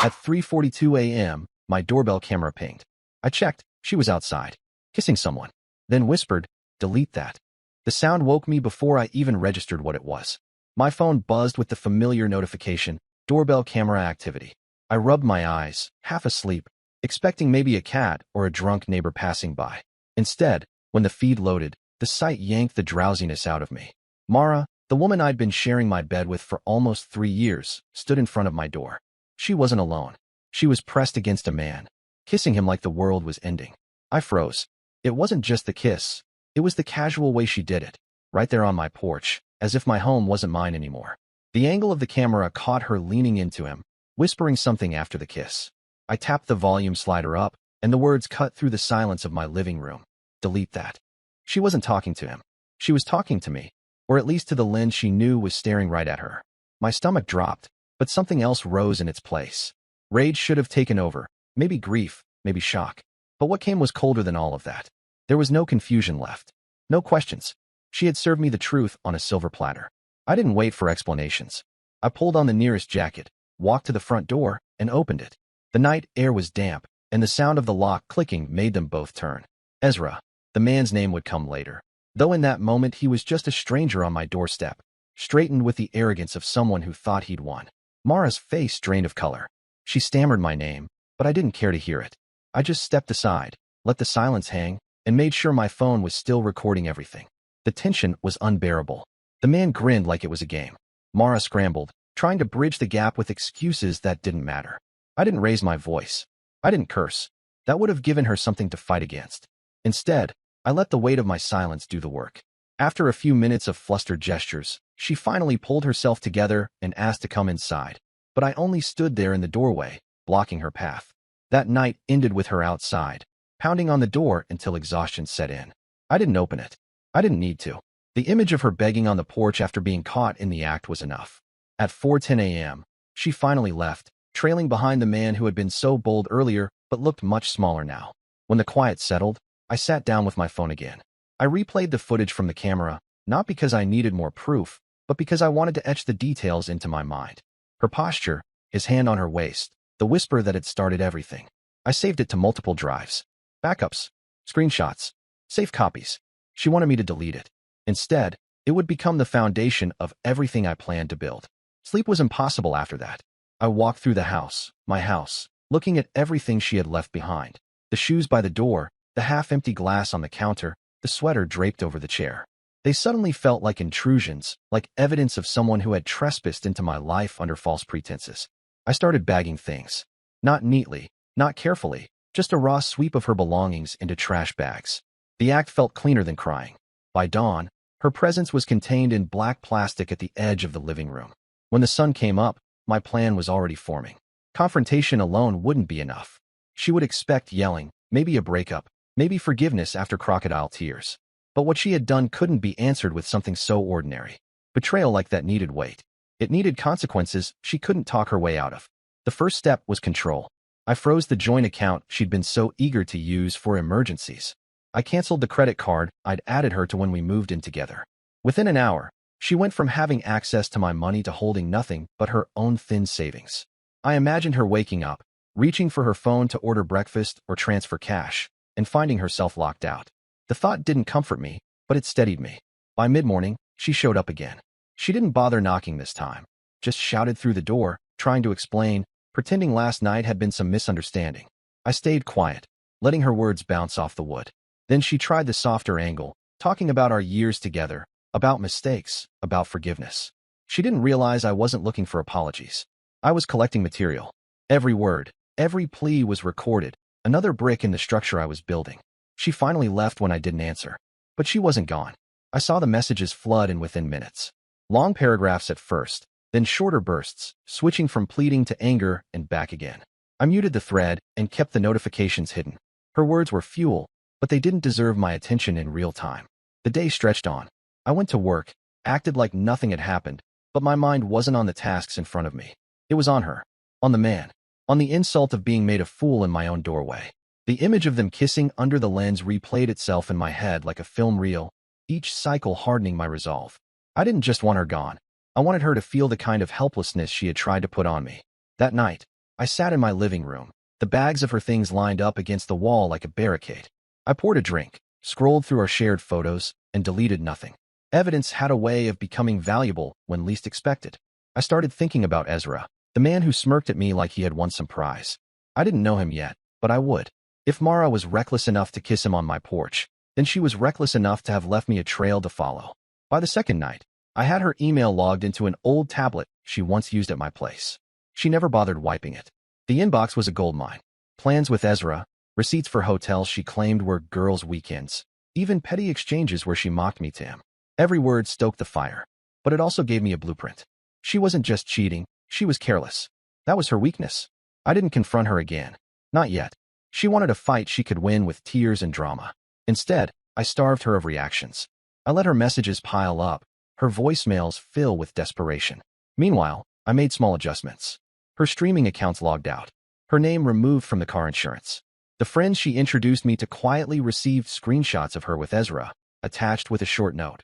At 3:42 a.m., my doorbell camera pinged. I checked. She was outside, kissing someone. Then whispered, "Delete that." The sound woke me before I even registered what it was. My phone buzzed with the familiar notification, "Doorbell camera activity." I rubbed my eyes, half asleep, expecting maybe a cat or a drunk neighbor passing by. Instead, when the feed loaded, the sight yanked the drowsiness out of me. Mara, the woman I'd been sharing my bed with for almost 3 years, stood in front of my door. She wasn't alone. She was pressed against a man, kissing him like the world was ending. I froze. It wasn't just the kiss. It was the casual way she did it, right there on my porch, as if my home wasn't mine anymore. The angle of the camera caught her leaning into him, whispering something after the kiss. I tapped the volume slider up, and the words cut through the silence of my living room. "Delete that." She wasn't talking to him. She was talking to me, or at least to the lens she knew was staring right at her. My stomach dropped, but something else rose in its place. Rage should have taken over, maybe grief, maybe shock. But what came was colder than all of that. There was no confusion left. No questions. She had served me the truth on a silver platter. I didn't wait for explanations. I pulled on the nearest jacket, walked to the front door, and opened it. The night air was damp, and the sound of the lock clicking made them both turn. Ezra. The man's name would come later. Though in that moment he was just a stranger on my doorstep, straightened with the arrogance of someone who thought he'd won. Mara's face drained of color. She stammered my name, but I didn't care to hear it. I just stepped aside, let the silence hang, and made sure my phone was still recording everything. The tension was unbearable. The man grinned like it was a game. Mara scrambled, trying to bridge the gap with excuses that didn't matter. I didn't raise my voice. I didn't curse. That would have given her something to fight against. Instead, I let the weight of my silence do the work. After a few minutes of flustered gestures, she finally pulled herself together and asked to come inside. But I only stood there in the doorway, blocking her path. That night ended with her outside, pounding on the door until exhaustion set in. I didn't open it. I didn't need to. The image of her begging on the porch after being caught in the act was enough. At 4:10 a.m., she finally left, trailing behind the man who had been so bold earlier but looked much smaller now. When the quiet settled, I sat down with my phone again. I replayed the footage from the camera, not because I needed more proof, but because I wanted to etch the details into my mind. Her posture, his hand on her waist, the whisper that had started everything. I saved it to multiple drives. Backups, screenshots, safe copies. She wanted me to delete it. Instead, it would become the foundation of everything I planned to build. Sleep was impossible after that. I walked through the house, my house, looking at everything she had left behind. The shoes by the door, the half-empty glass on the counter, the sweater draped over the chair. They suddenly felt like intrusions, like evidence of someone who had trespassed into my life under false pretenses. I started bagging things. Not neatly, not carefully, just a raw sweep of her belongings into trash bags. The act felt cleaner than crying. By dawn, her presence was contained in black plastic at the edge of the living room. When the sun came up, my plan was already forming. Confrontation alone wouldn't be enough. She would expect yelling, maybe a breakup, maybe forgiveness after crocodile tears. But what she had done couldn't be answered with something so ordinary. Betrayal like that needed weight. It needed consequences she couldn't talk her way out of. The first step was control. I froze the joint account she'd been so eager to use for emergencies. I canceled the credit card I'd added her to when we moved in together. Within an hour, she went from having access to my money to holding nothing but her own thin savings. I imagined her waking up, reaching for her phone to order breakfast or transfer cash, and finding herself locked out. The thought didn't comfort me, but it steadied me. By mid-morning, she showed up again. She didn't bother knocking this time, just shouted through the door, trying to explain, pretending last night had been some misunderstanding. I stayed quiet, letting her words bounce off the wood. Then she tried the softer angle, talking about our years together, about mistakes, about forgiveness. She didn't realize I wasn't looking for apologies. I was collecting material. Every word, every plea was recorded, another brick in the structure I was building. She finally left when I didn't answer. But she wasn't gone. I saw the messages flood in within minutes. Long paragraphs at first, then shorter bursts, switching from pleading to anger and back again. I muted the thread and kept the notifications hidden. Her words were fuel, but they didn't deserve my attention in real time. The day stretched on. I went to work, acted like nothing had happened, but my mind wasn't on the tasks in front of me. It was on her, on the man, on the insult of being made a fool in my own doorway. The image of them kissing under the lens replayed itself in my head like a film reel, each cycle hardening my resolve. I didn't just want her gone. I wanted her to feel the kind of helplessness she had tried to put on me. That night, I sat in my living room, the bags of her things lined up against the wall like a barricade. I poured a drink, scrolled through our shared photos, and deleted nothing. Evidence had a way of becoming valuable when least expected. I started thinking about Ezra, the man who smirked at me like he had won some prize. I didn't know him yet, but I would. If Mara was reckless enough to kiss him on my porch, then she was reckless enough to have left me a trail to follow. By the second night, I had her email logged into an old tablet she once used at my place. She never bothered wiping it. The inbox was a goldmine. Plans with Ezra, receipts for hotels she claimed were girls' weekends, even petty exchanges where she mocked me to him. Every word stoked the fire, but it also gave me a blueprint. She wasn't just cheating, she was careless. That was her weakness. I didn't confront her again. Not yet. She wanted a fight she could win with tears and drama. Instead, I starved her of reactions. I let her messages pile up, her voicemails fill with desperation. Meanwhile, I made small adjustments. Her streaming accounts logged out. Her name removed from the car insurance. The friends she introduced me to quietly received screenshots of her with Ezra, attached with a short note.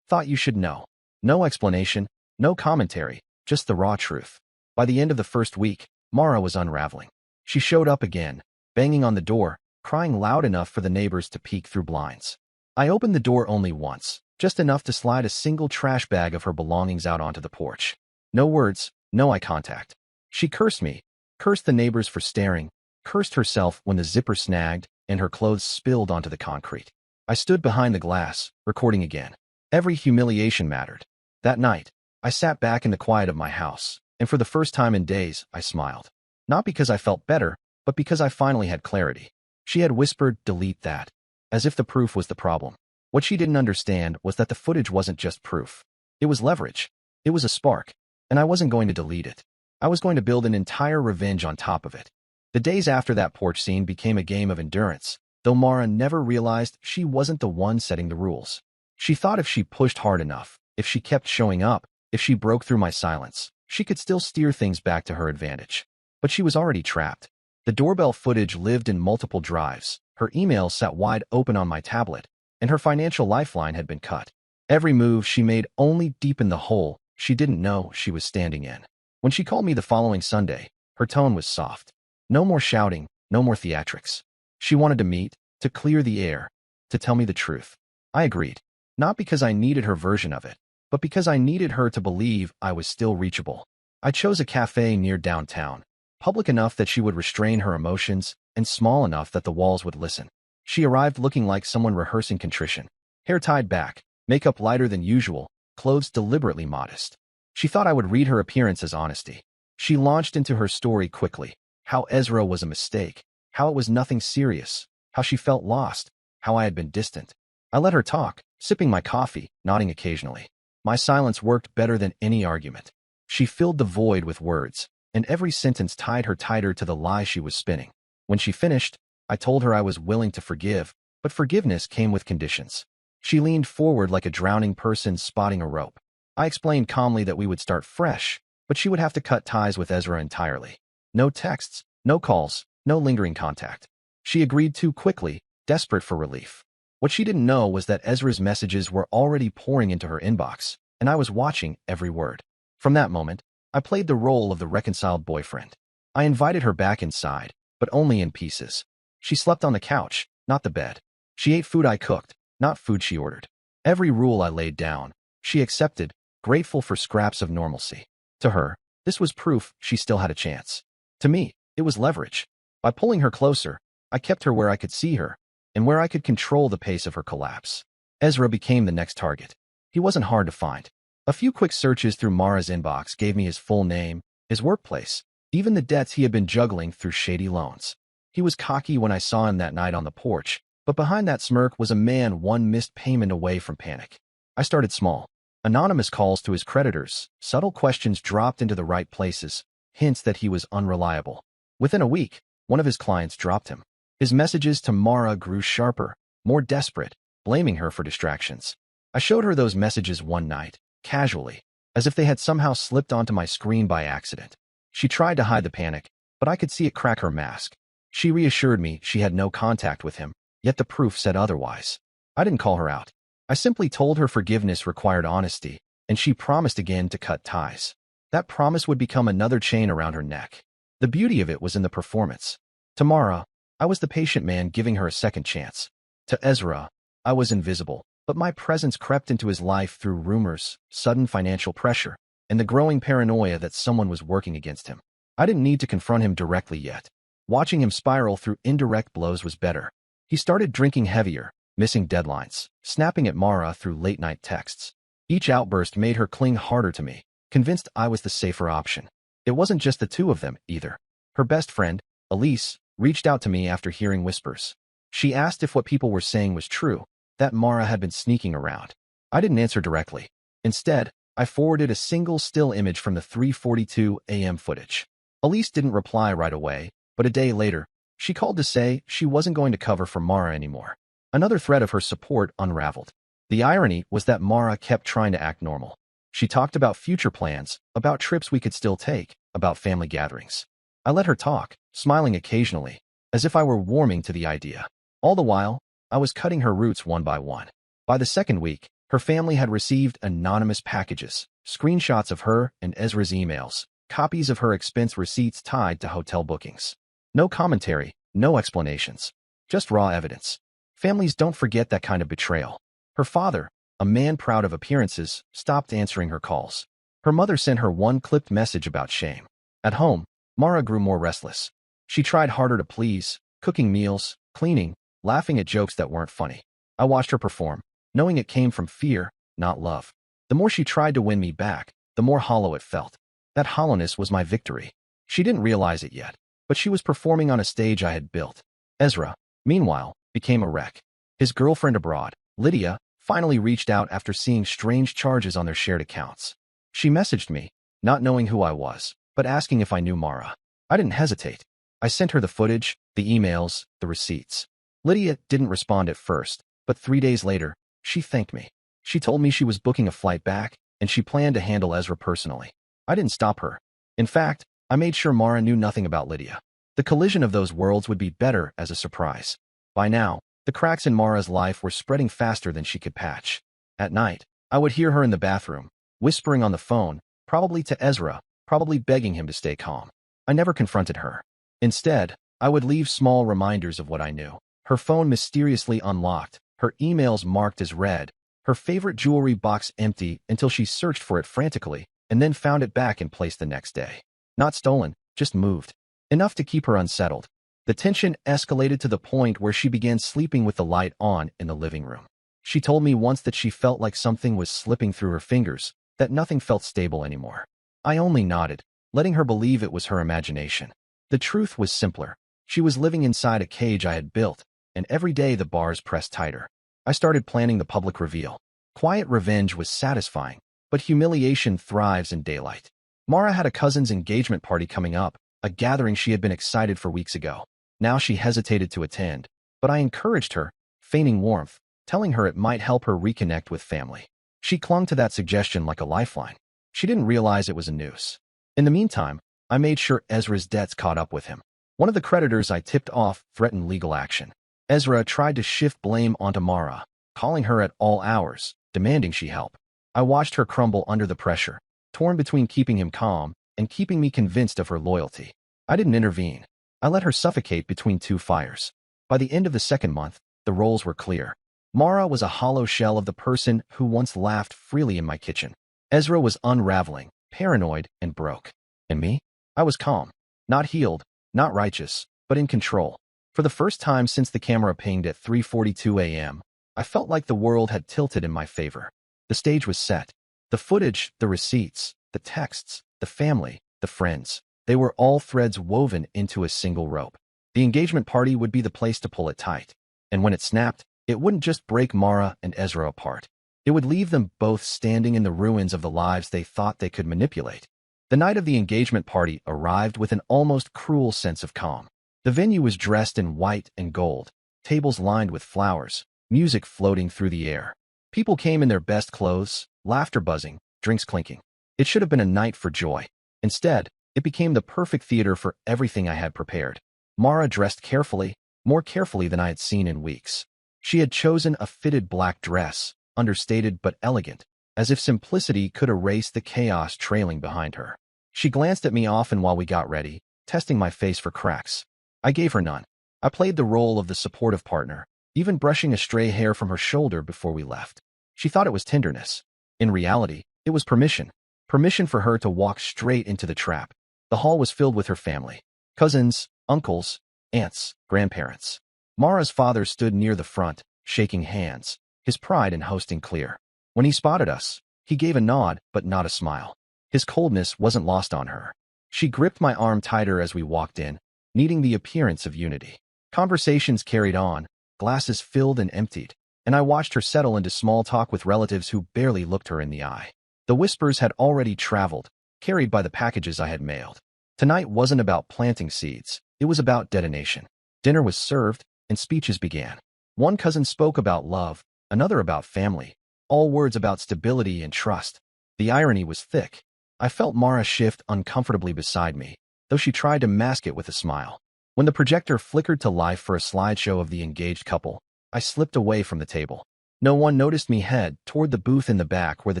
Thought you should know. No explanation, no commentary, just the raw truth. By the end of the first week, Mara was unraveling. She showed up again, banging on the door, crying loud enough for the neighbors to peek through blinds. I opened the door only once, just enough to slide a single trash bag of her belongings out onto the porch. No words, no eye contact. She cursed me, cursed the neighbors for staring, cursed herself when the zipper snagged and her clothes spilled onto the concrete. I stood behind the glass, recording again. Every humiliation mattered. That night, I sat back in the quiet of my house, and for the first time in days, I smiled. Not because I felt better, but because I finally had clarity. She had whispered, "Delete that," as if the proof was the problem. What she didn't understand was that the footage wasn't just proof. It was leverage. It was a spark, and I wasn't going to delete it. I was going to build an entire revenge on top of it. The days after that porch scene became a game of endurance, though Mara never realized she wasn't the one setting the rules. She thought if she pushed hard enough, if she kept showing up, if she broke through my silence, she could still steer things back to her advantage. But she was already trapped. The doorbell footage lived in multiple drives, her email sat wide open on my tablet, and her financial lifeline had been cut. Every move she made only deepened the hole she didn't know she was standing in. When she called me the following Sunday, her tone was soft. No more shouting, no more theatrics. She wanted to meet, to clear the air, to tell me the truth. I agreed. Not because I needed her version of it, but because I needed her to believe I was still reachable. I chose a cafe near downtown, public enough that she would restrain her emotions, and small enough that the walls would listen. She arrived looking like someone rehearsing contrition. Hair tied back, makeup lighter than usual, clothes deliberately modest. She thought I would read her appearance as honesty. She launched into her story quickly. How Ezra was a mistake, how it was nothing serious, how she felt lost, how I had been distant. I let her talk, sipping my coffee, nodding occasionally. My silence worked better than any argument. She filled the void with words, and every sentence tied her tighter to the lie she was spinning. When she finished, I told her I was willing to forgive, but forgiveness came with conditions. She leaned forward like a drowning person spotting a rope. I explained calmly that we would start fresh, but she would have to cut ties with Ezra entirely. No texts, no calls, no lingering contact. She agreed too quickly, desperate for relief. What she didn't know was that Ezra's messages were already pouring into her inbox, and I was watching every word. From that moment, I played the role of the reconciled boyfriend. I invited her back inside, but only in pieces. She slept on the couch, not the bed. She ate food I cooked, not food she ordered. Every rule I laid down, she accepted, grateful for scraps of normalcy. To her, this was proof she still had a chance. To me, it was leverage. By pulling her closer, I kept her where I could see her, and where I could control the pace of her collapse. Ezra became the next target. He wasn't hard to find. A few quick searches through Mara's inbox gave me his full name, his workplace, even the debts he had been juggling through shady loans. He was cocky when I saw him that night on the porch, but behind that smirk was a man one missed payment away from panic. I started small. Anonymous calls to his creditors, subtle questions dropped into the right places, hints that he was unreliable. Within a week, one of his clients dropped him. His messages to Mara grew sharper, more desperate, blaming her for distractions. I showed her those messages one night, casually, as if they had somehow slipped onto my screen by accident. She tried to hide the panic, but I could see it crack her mask. She reassured me she had no contact with him, yet the proof said otherwise. I didn't call her out. I simply told her forgiveness required honesty, and she promised again to cut ties. That promise would become another chain around her neck. The beauty of it was in the performance. To Mara, I was the patient man giving her a second chance. To Ezra, I was invisible, but my presence crept into his life through rumors, sudden financial pressure, and the growing paranoia that someone was working against him. I didn't need to confront him directly yet. Watching him spiral through indirect blows was better. He started drinking heavier, missing deadlines, snapping at Mara through late-night texts. Each outburst made her cling harder to me, convinced I was the safer option. It wasn't just the two of them, either. Her best friend, Elise, reached out to me after hearing whispers. She asked if what people were saying was true, that Mara had been sneaking around. I didn't answer directly. Instead, I forwarded a single still image from the 3:42 a.m. footage. Elise didn't reply right away, but a day later, she called to say she wasn't going to cover for Mara anymore. Another thread of her support unraveled. The irony was that Mara kept trying to act normal. She talked about future plans, about trips we could still take, about family gatherings. I let her talk, smiling occasionally, as if I were warming to the idea. All the while, I was cutting her roots one by one. By the second week, her family had received anonymous packages, screenshots of her and Ezra's emails, copies of her expense receipts tied to hotel bookings. No commentary, no explanations, just raw evidence. Families don't forget that kind of betrayal. Her father, a man proud of appearances, stopped answering her calls. Her mother sent her one clipped message about shame. At home, Mara grew more restless. She tried harder to please, cooking meals, cleaning, laughing at jokes that weren't funny. I watched her perform, knowing it came from fear, not love. The more she tried to win me back, the more hollow it felt. That hollowness was my victory. She didn't realize it yet, but she was performing on a stage I had built. Ezra, meanwhile, became a wreck. His girlfriend abroad, Lydia, finally reached out after seeing strange charges on their shared accounts. She messaged me, not knowing who I was, but asking if I knew Mara. I didn't hesitate. I sent her the footage, the emails, the receipts. Lydia didn't respond at first, but 3 days later, she thanked me. She told me she was booking a flight back, and she planned to handle Ezra personally. I didn't stop her. In fact, I made sure Mara knew nothing about Lydia. The collision of those worlds would be better as a surprise. By now, the cracks in Mara's life were spreading faster than she could patch. At night, I would hear her in the bathroom, whispering on the phone, probably to Ezra, probably begging him to stay calm. I never confronted her. Instead, I would leave small reminders of what I knew. Her phone mysteriously unlocked, her emails marked as read, her favorite jewelry box empty until she searched for it frantically, and then found it back in place the next day. Not stolen, just moved. Enough to keep her unsettled. The tension escalated to the point where she began sleeping with the light on in the living room. She told me once that she felt like something was slipping through her fingers, that nothing felt stable anymore. I only nodded, letting her believe it was her imagination. The truth was simpler. She was living inside a cage I had built, and every day the bars pressed tighter. I started planning the public reveal. Quiet revenge was satisfying, but humiliation thrives in daylight. Mara had a cousin's engagement party coming up, a gathering she had been excited for weeks ago. Now she hesitated to attend, but I encouraged her, feigning warmth, telling her it might help her reconnect with family. She clung to that suggestion like a lifeline. She didn't realize it was a noose. In the meantime, I made sure Ezra's debts caught up with him. One of the creditors I tipped off threatened legal action. Ezra tried to shift blame onto Mara, calling her at all hours, demanding she help. I watched her crumble under the pressure, torn between keeping him calm and keeping me convinced of her loyalty. I didn't intervene. I let her suffocate between two fires. By the end of the second month, the roles were clear. Mara was a hollow shell of the person who once laughed freely in my kitchen. Ezra was unraveling, paranoid, and broke. And me? I was calm. Not healed, not righteous, but in control. For the first time since the camera pinged at 3:42 a.m., I felt like the world had tilted in my favor. The stage was set. The footage, the receipts, the texts, the family, the friends, they were all threads woven into a single rope. The engagement party would be the place to pull it tight. And when it snapped, it wouldn't just break Mara and Ezra apart. It would leave them both standing in the ruins of the lives they thought they could manipulate. The night of the engagement party arrived with an almost cruel sense of calm. The venue was dressed in white and gold, tables lined with flowers, music floating through the air. People came in their best clothes, laughter buzzing, drinks clinking. It should have been a night for joy. Instead, it became the perfect theater for everything I had prepared. Mara dressed carefully, more carefully than I had seen in weeks. She had chosen a fitted black dress, understated but elegant, as if simplicity could erase the chaos trailing behind her. She glanced at me often while we got ready, testing my face for cracks. I gave her none. I played the role of the supportive partner, even brushing a stray hair from her shoulder before we left. She thought it was tenderness. In reality, it was permission. Permission for her to walk straight into the trap. The hall was filled with her family. Cousins, uncles, aunts, grandparents. Mara's father stood near the front, shaking hands, his pride in hosting clear. When he spotted us, he gave a nod but not a smile. His coldness wasn't lost on her. She gripped my arm tighter as we walked in, needing the appearance of unity. Conversations carried on, glasses filled and emptied, and I watched her settle into small talk with relatives who barely looked her in the eye. The whispers had already traveled, carried by the packages I had mailed. Tonight wasn't about planting seeds, it was about detonation. Dinner was served, and speeches began. One cousin spoke about love, another about family, all words about stability and trust. The irony was thick. I felt Mara shift uncomfortably beside me, though she tried to mask it with a smile. When the projector flickered to life for a slideshow of the engaged couple, I slipped away from the table. No one noticed me head toward the booth in the back where the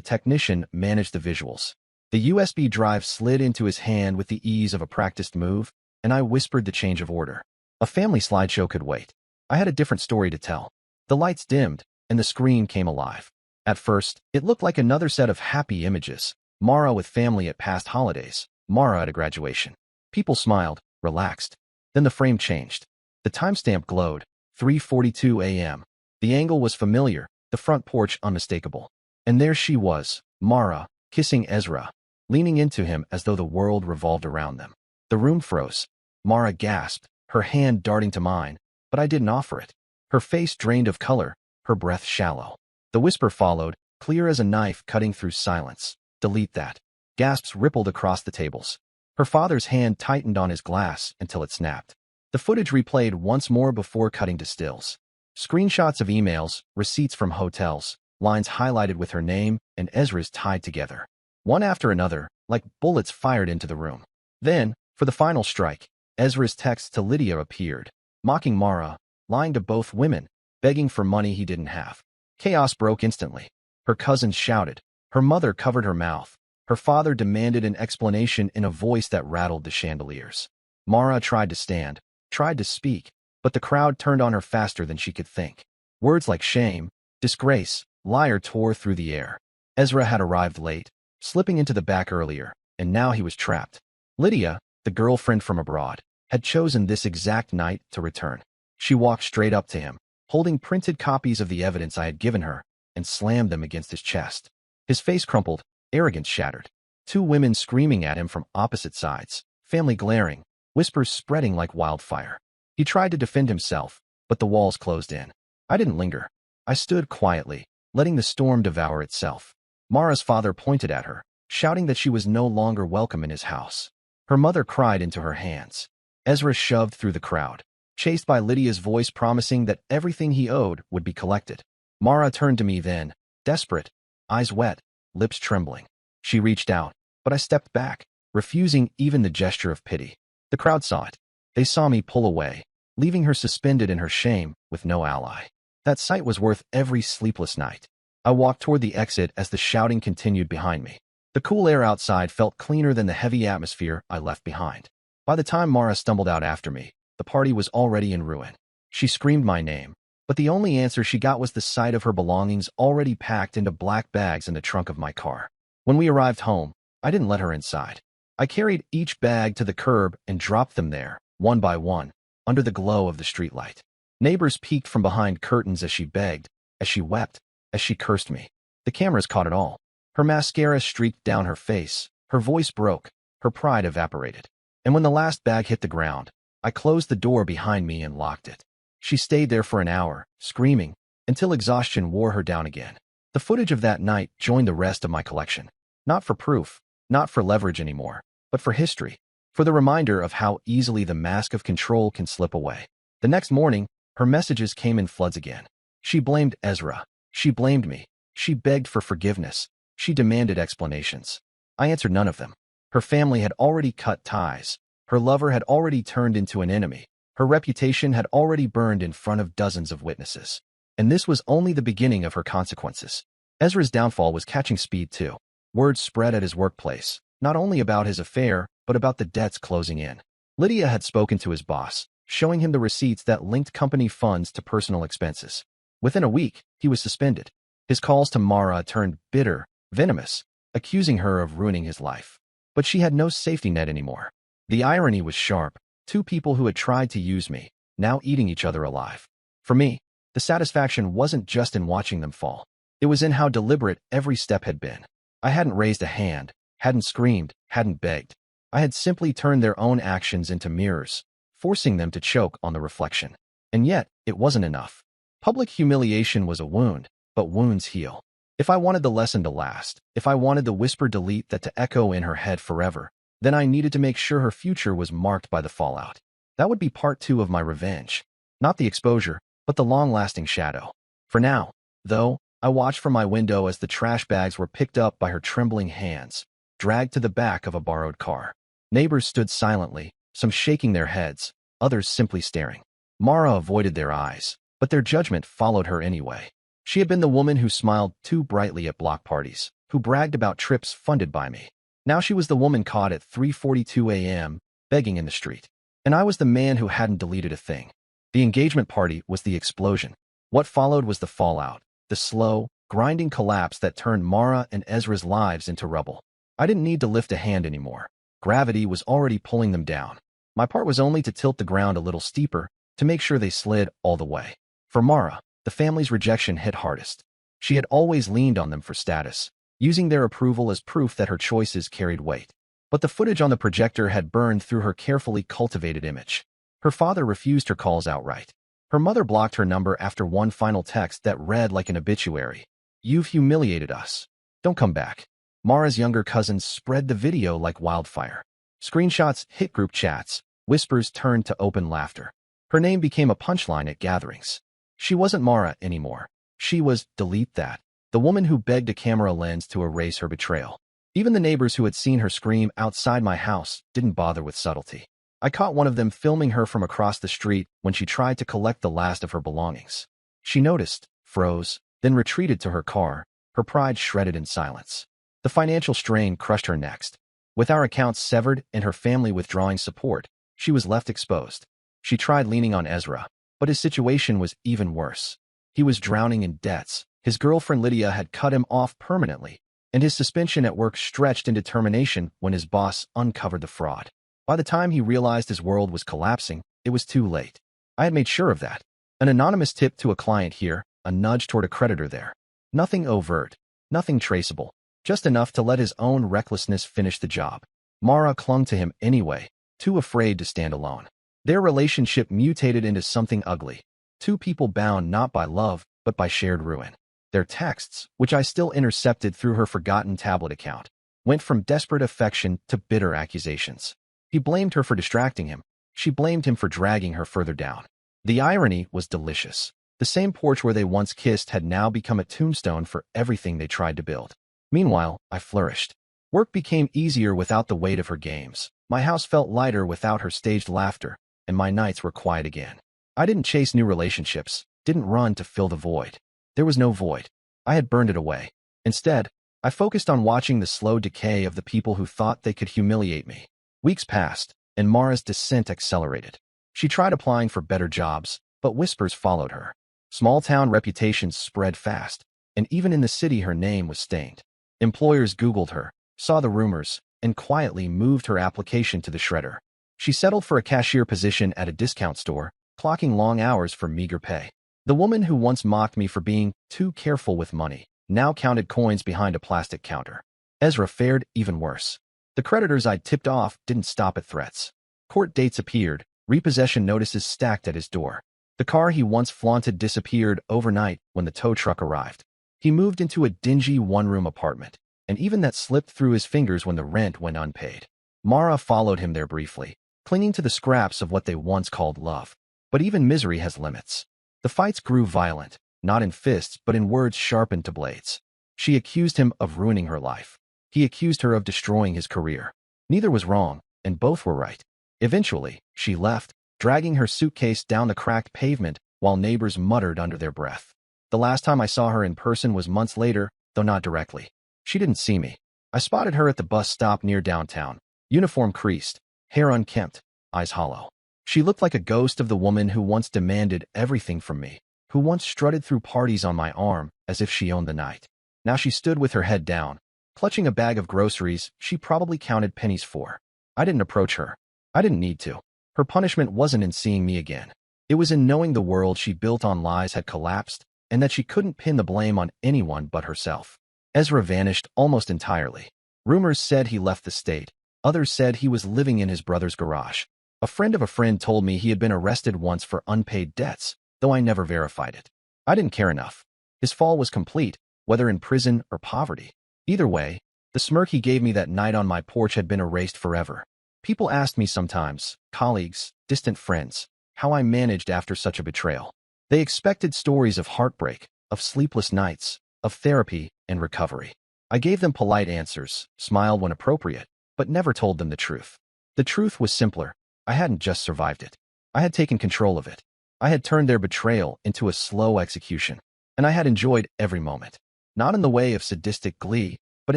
technician managed the visuals. The USB drive slid into his hand with the ease of a practiced move, and I whispered the change of order. A family slideshow could wait. I had a different story to tell. The lights dimmed, and the screen came alive. At first, it looked like another set of happy images. Mara with family at past holidays, Mara at a graduation. People smiled, relaxed. Then the frame changed. The timestamp glowed, 3:42 a.m. The angle was familiar, the front porch unmistakable. And there she was, Mara, kissing Ezra, leaning into him as though the world revolved around them. The room froze. Mara gasped, her hand darting to mine, but I didn't offer it. Her face drained of color, her breath shallow. The whisper followed, clear as a knife cutting through silence. Delete that. Gasps rippled across the tables. Her father's hand tightened on his glass until it snapped. The footage replayed once more before cutting to stills. Screenshots of emails, receipts from hotels, lines highlighted with her name and Ezra's tied together. One after another, like bullets fired into the room. Then, for the final strike, Ezra's text to Lydia appeared, mocking Mara, lying to both women, begging for money he didn't have. Chaos broke instantly. Her cousins shouted. Her mother covered her mouth. Her father demanded an explanation in a voice that rattled the chandeliers. Mara tried to stand, tried to speak, but the crowd turned on her faster than she could think. Words like shame, disgrace, liar tore through the air. Ezra had arrived late, slipping into the back earlier, and now he was trapped. Lydia, the girlfriend from abroad, had chosen this exact night to return. She walked straight up to him, holding printed copies of the evidence I had given her, and slammed them against his chest. His face crumpled, arrogance shattered. Two women screaming at him from opposite sides, family glaring, whispers spreading like wildfire. He tried to defend himself, but the walls closed in. I didn't linger. I stood quietly, letting the storm devour itself. Mara's father pointed at her, shouting that she was no longer welcome in his house. Her mother cried into her hands. Ezra shoved through the crowd, chased by Lydia's voice promising that everything he owed would be collected. Mara turned to me then, desperate, eyes wet, lips trembling. She reached out, but I stepped back, refusing even the gesture of pity. The crowd saw it. They saw me pull away, leaving her suspended in her shame with no ally. That sight was worth every sleepless night. I walked toward the exit as the shouting continued behind me. The cool air outside felt cleaner than the heavy atmosphere I left behind. By the time Mara stumbled out after me, the party was already in ruin. She screamed my name, but the only answer she got was the sight of her belongings already packed into black bags in the trunk of my car. When we arrived home, I didn't let her inside. I carried each bag to the curb and dropped them there, one by one, under the glow of the streetlight. Neighbors peeked from behind curtains as she begged, as she wept, as she cursed me. The cameras caught it all. Her mascara streaked down her face, her voice broke, her pride evaporated. And when the last bag hit the ground, I closed the door behind me and locked it. She stayed there for an hour, screaming, until exhaustion wore her down again. The footage of that night joined the rest of my collection. Not for proof, not for leverage anymore, but for history, for the reminder of how easily the mask of control can slip away. The next morning, her messages came in floods again. She blamed Ezra. She blamed me. She begged for forgiveness. She demanded explanations. I answered none of them. Her family had already cut ties. Her lover had already turned into an enemy. Her reputation had already burned in front of dozens of witnesses. And this was only the beginning of her consequences. Ezra's downfall was catching speed too. Word spread at his workplace, not only about his affair, but about the debts closing in. Lydia had spoken to his boss, showing him the receipts that linked company funds to personal expenses. Within a week, he was suspended. His calls to Mara turned bitter, venomous, accusing her of ruining his life. But she had no safety net anymore. The irony was sharp. Two people who had tried to use me, now eating each other alive. For me, the satisfaction wasn't just in watching them fall. It was in how deliberate every step had been. I hadn't raised a hand, hadn't screamed, hadn't begged. I had simply turned their own actions into mirrors, forcing them to choke on the reflection. And yet, it wasn't enough. Public humiliation was a wound, but wounds heal. If I wanted the lesson to last, if I wanted the whisper delete that to echo in her head forever, then I needed to make sure her future was marked by the fallout. That would be part 2 of my revenge. Not the exposure, but the long-lasting shadow. For now, though, I watched from my window as the trash bags were picked up by her trembling hands, dragged to the back of a borrowed car. Neighbors stood silently, some shaking their heads, others simply staring. Mara avoided their eyes, but their judgment followed her anyway. She had been the woman who smiled too brightly at block parties, who bragged about trips funded by me. Now she was the woman caught at 3:42 a.m., begging in the street. And I was the man who hadn't deleted a thing. The engagement party was the explosion. What followed was the fallout, the slow, grinding collapse that turned Mara and Ezra's lives into rubble. I didn't need to lift a hand anymore. Gravity was already pulling them down. My part was only to tilt the ground a little steeper, to make sure they slid all the way. For Mara, the family's rejection hit hardest. She had always leaned on them for status, using their approval as proof that her choices carried weight. But the footage on the projector had burned through her carefully cultivated image. Her father refused her calls outright. Her mother blocked her number after one final text that read like an obituary. "You've humiliated us. Don't come back." Mara's younger cousins spread the video like wildfire. Screenshots hit group chats. Whispers turned to open laughter. Her name became a punchline at gatherings. She wasn't Mara anymore. She was, delete that, the woman who begged a camera lens to erase her betrayal. Even the neighbors who had seen her scream outside my house didn't bother with subtlety. I caught one of them filming her from across the street when she tried to collect the last of her belongings. She noticed, froze, then retreated to her car, her pride shredded in silence. The financial strain crushed her next. With our accounts severed and her family withdrawing support, she was left exposed. She tried leaning on Ezra, but his situation was even worse. He was drowning in debts. His girlfriend Lydia had cut him off permanently, and his suspension at work stretched into termination when his boss uncovered the fraud. By the time he realized his world was collapsing, it was too late. I had made sure of that. An anonymous tip to a client here, a nudge toward a creditor there. Nothing overt, nothing traceable, just enough to let his own recklessness finish the job. Mara clung to him anyway, too afraid to stand alone. Their relationship mutated into something ugly. Two people bound not by love, but by shared ruin. Their texts, which I still intercepted through her forgotten tablet account, went from desperate affection to bitter accusations. He blamed her for distracting him. She blamed him for dragging her further down. The irony was delicious. The same porch where they once kissed had now become a tombstone for everything they tried to build. Meanwhile, I flourished. Work became easier without the weight of her games. My house felt lighter without her staged laughter, and my nights were quiet again. I didn't chase new relationships, didn't run to fill the void. There was no void. I had burned it away. Instead, I focused on watching the slow decay of the people who thought they could humiliate me. Weeks passed, and Mara's descent accelerated. She tried applying for better jobs, but whispers followed her. Small-town reputations spread fast, and even in the city her name was stained. Employers Googled her, saw the rumors, and quietly moved her application to the shredder. She settled for a cashier position at a discount store, clocking long hours for meager pay. The woman who once mocked me for being too careful with money now counted coins behind a plastic counter. Ezra fared even worse. The creditors I'd tipped off didn't stop at threats. Court dates appeared, repossession notices stacked at his door. The car he once flaunted disappeared overnight when the tow truck arrived. He moved into a dingy one-room apartment, and even that slipped through his fingers when the rent went unpaid. Mara followed him there briefly, clinging to the scraps of what they once called love. But even misery has limits. The fights grew violent, not in fists but in words sharpened to blades. She accused him of ruining her life. He accused her of destroying his career. Neither was wrong, and both were right. Eventually, she left, dragging her suitcase down the cracked pavement while neighbors muttered under their breath. The last time I saw her in person was months later, though not directly. She didn't see me. I spotted her at the bus stop near downtown, uniform creased, hair unkempt, eyes hollow. She looked like a ghost of the woman who once demanded everything from me, who once strutted through parties on my arm as if she owned the night. Now she stood with her head down, clutching a bag of groceries she probably counted pennies for. I didn't approach her. I didn't need to. Her punishment wasn't in seeing me again. It was in knowing the world she built on lies had collapsed and that she couldn't pin the blame on anyone but herself. Ezra vanished almost entirely. Rumors said he left the state. Others said he was living in his brother's garage. A friend of a friend told me he had been arrested once for unpaid debts, though I never verified it. I didn't care enough. His fall was complete, whether in prison or poverty. Either way, the smirk he gave me that night on my porch had been erased forever. People asked me sometimes, colleagues, distant friends, how I managed after such a betrayal. They expected stories of heartbreak, of sleepless nights, of therapy and recovery. I gave them polite answers, smiled when appropriate, but never told them the truth. The truth was simpler. I hadn't just survived it. I had taken control of it. I had turned their betrayal into a slow execution, and I had enjoyed every moment. Not in the way of sadistic glee, but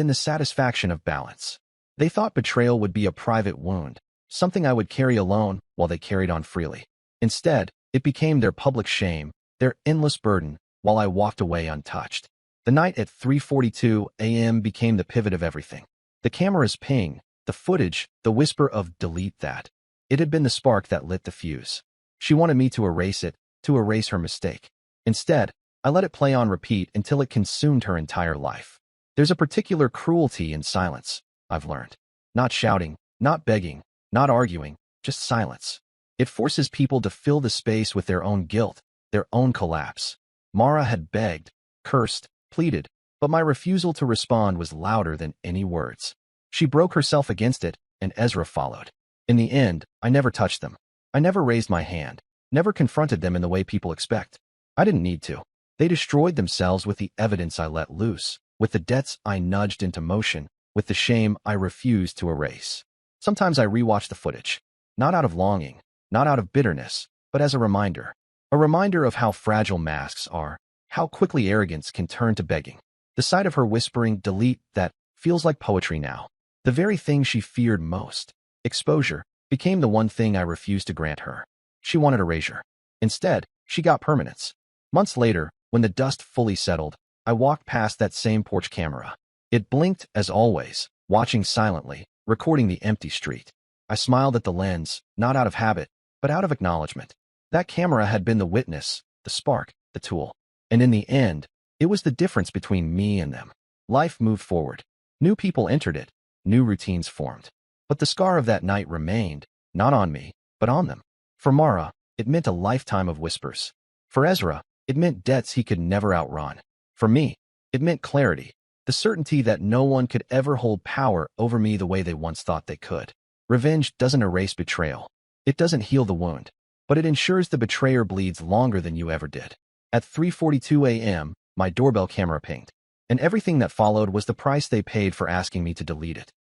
in the satisfaction of balance. They thought betrayal would be a private wound, something I would carry alone while they carried on freely. Instead, it became their public shame, their endless burden, while I walked away untouched. The night at 3:42 a.m. became the pivot of everything. The camera's ping, the footage, the whisper of "delete that." It had been the spark that lit the fuse. She wanted me to erase it, to erase her mistake. Instead, I let it play on repeat until it consumed her entire life. There's a particular cruelty in silence, I've learned. Not shouting, not begging, not arguing, just silence. It forces people to fill the space with their own guilt, their own collapse. Mara had begged, cursed, pleaded, but my refusal to respond was louder than any words. She broke herself against it, and Ezra followed. In the end, I never touched them. I never raised my hand, never confronted them in the way people expect. I didn't need to. They destroyed themselves with the evidence I let loose, with the debts I nudged into motion, with the shame I refused to erase. Sometimes I rewatch the footage, not out of longing, not out of bitterness, but as a reminder of how fragile masks are, how quickly arrogance can turn to begging. The sight of her whispering, "delete that," feels like poetry now. The very thing she feared most, exposure, became the one thing I refused to grant her. She wanted erasure. Instead, she got permanence. Months later, when the dust fully settled, I walked past that same porch camera. It blinked, as always, watching silently, recording the empty street. I smiled at the lens, not out of habit, but out of acknowledgement. That camera had been the witness, the spark, the tool. And in the end, it was the difference between me and them. Life moved forward. New people entered it. New routines formed. But the scar of that night remained, not on me, but on them. For Mara, it meant a lifetime of whispers. For Ezra, it meant debts he could never outrun. For me, it meant clarity, the certainty that no one could ever hold power over me the way they once thought they could. Revenge doesn't erase betrayal. It doesn't heal the wound, but it ensures the betrayer bleeds longer than you ever did. At 3:42 a.m., my doorbell camera pinged, and everything that followed was the price they paid for asking me to delete it.